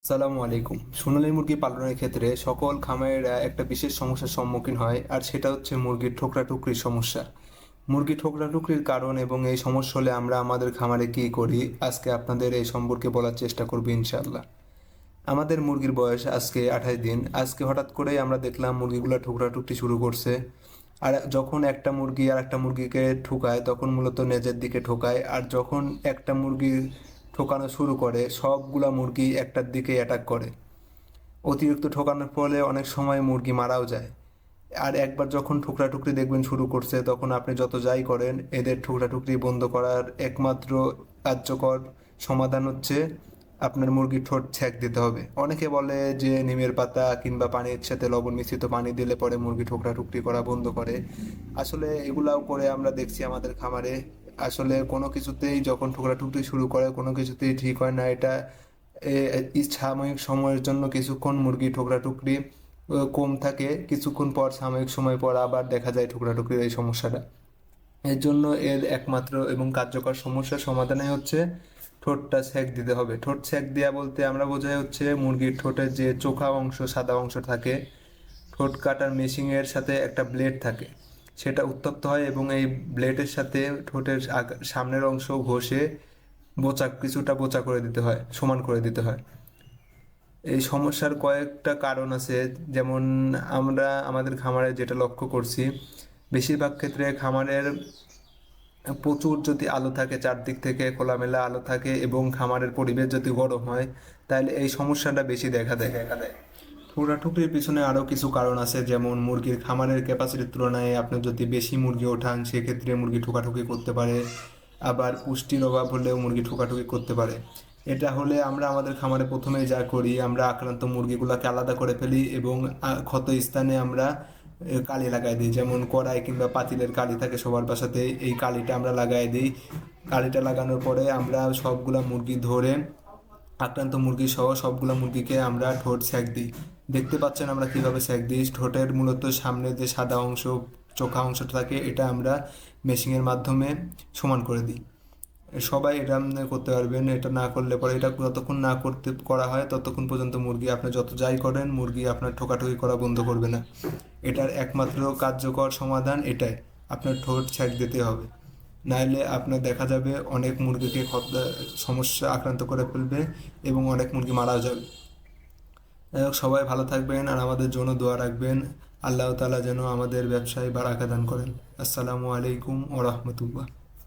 আসসালামু আলাইকুম। সোনালী মুরগি পালনের ক্ষেত্রে সকল খামারিরা একটা বিশেষ সমস্যার সম্মুখীন হয়, আর সেটা হচ্ছে মুরগির ঠোকরা-টুকরির সমস্যা। মুরগি ঠোকরা-টুকরির কারণ এবং এই সমস্যা হলে আমরা আমাদের খামারে কী করি, আজকে আপনাদের এই সম্পর্কে বলার চেষ্টা করব ইনশাআল্লাহ। আমাদের মুরগির বয়স আজকে 28 দিন। আজকে হঠাৎ করেই আমরা দেখলাম মুরগিগুলা ঠোকরা-টুকরি শুরু করছে। আর যখন একটা মুরগি আরেকটা মুরগিকে ঠুকায় তখন মূলত নেজের দিকে ঠোকায়, আর যখন একটা মুরগি ঠোকানো শুরু করে সবগুলা মুরগি একটার দিকে অ্যাটাক করে। অতিরিক্ত ঠোকানোর ফলে অনেক সময় মুরগি মারাও যায়। আর একবার যখন ঠুকরা-টুকরি দেখবেন শুরু করছে, তখন আপনি যত যাই করেন এদের ঠুকরা-টুকরি বন্ধ করার একমাত্র কার্যকর সমাধান হচ্ছে আপনার মুরগির ঠোঁট ছ্যাঁক দিতে হবে। অনেকে বলে যে নিমের পাতা কিংবা পানির সাথে লবণ মিশ্রিত পানি দিলে পরে মুরগি ঠোকরা-টুকরি করা বন্ধ করে। আসলে এগুলাও করে আমরা দেখছি আমাদের খামারে। আসলে কোনো কিছুতেই যখন ঠোকরা-টুকরি শুরু করে কোনো কিছুতেই ঠিক হয় না। এটা সাময়িক সময়ের জন্য কিছুক্ষণ মুরগি ঠোকরা-টুকরি কম থাকে, কিছুক্ষণ পর সাময়িক সময় পর আবার দেখা যায় ঠোকরা-টুকরির এই সমস্যাটা। এর জন্য এর একমাত্র এবং কার্যকর সমস্যার সমাধানে হচ্ছে ঠোঁটটা ছ্যাঁক দিতে হবে। ঠোঁট ছ্যাঁক দেওয়া বলতে আমরা বোঝাই হচ্ছে মুরগির ঠোঁটের যে চোখা অংশ, সাদা অংশ থাকে, ঠোঁট কাটার মেশিনের সাথে একটা ব্লেড থাকে, সেটা উত্তপ্ত হয় এবং এই ব্লেডের সাথে ঠোঁটের সামনের অংশ ঘষে কিছুটা বোচা করে দিতে হয়, সমান করে দিতে হয়। এই সমস্যার কয়েকটা কারণ আছে, যেমন আমরা আমাদের খামারে যেটা লক্ষ্য করছি, বেশিরভাগ ক্ষেত্রে খামারের প্রচুর যদি আলো থাকে, চারদিক থেকে খোলামেলা আলো থাকে এবং খামারের পরিবেশ যদি গরম হয়, তাহলে এই সমস্যাটা বেশি দেখা দেয়। ঠোকরাঠুকরির পিছনে আরও কিছু কারণ আছে, যেমন মুরগির খামারের ক্যাপাসিটির তুলনায় আপনি যদি বেশি মুরগি ওঠান সেক্ষেত্রে মুরগি ঠোকাঠুকি করতে পারে। আবার পুষ্টির অভাব হলেও মুরগি ঠোকাঠুকি করতে পারে। এটা হলে আমরা আমাদের খামারে প্রথমেই যা করি, আমরা আক্রান্ত মুরগিগুলোকে আলাদা করে ফেলি এবং ক্ষত স্থানে আমরা কালি লাগাই দিই। যেমন কড়াই কিংবা পাতিলের কালি থাকে সবার বাসাতে, এই কালিটা আমরা লাগাই দিই। কালিটা লাগানোর পরে আমরা সবগুলা মুরগি ধরে, আক্রান্ত মুরগি সহ সবগুলো মুরগিকে আমরা ঠোঁট ছ্যাঁক দিই। দেখতে পাচ্ছেন আমরা কিভাবে ছ্যাঁক দিই। ঠোঁটের মূলত সামনে যে সাদা অংশ, চোখা অংশটা থাকে, এটা আমরা মেশিনের মাধ্যমে সমান করে দিই। সবাই এটা করতে পারবেন। এটা না করলে পরে, এটা যতক্ষণ না করা হয় ততক্ষণ পর্যন্ত মুরগি আপনি যত যাই করেন মুরগি আপনার ঠোকাঠুকি করা বন্ধ করবে না। এটার একমাত্র কার্যকর সমাধান এটাই, আপনার ঠোঁট ছ্যাঁক দিতে হবে। নাইলে আপনার দেখা যাবে অনেক মুরগিকে সমস্যা আক্রান্ত করে ফেলবে এবং অনেক মুরগি মারাও যাবে। যাই হোক, সবাই ভালো থাকবেন আর আমাদের জন্য দোয়া রাখবেন। আল্লাহ তাআলা যেন আমাদের ব্যবসায় বারাকা দান করেন। আসসালামু আলাইকুম ওয়া রাহমাতুল্লাহ।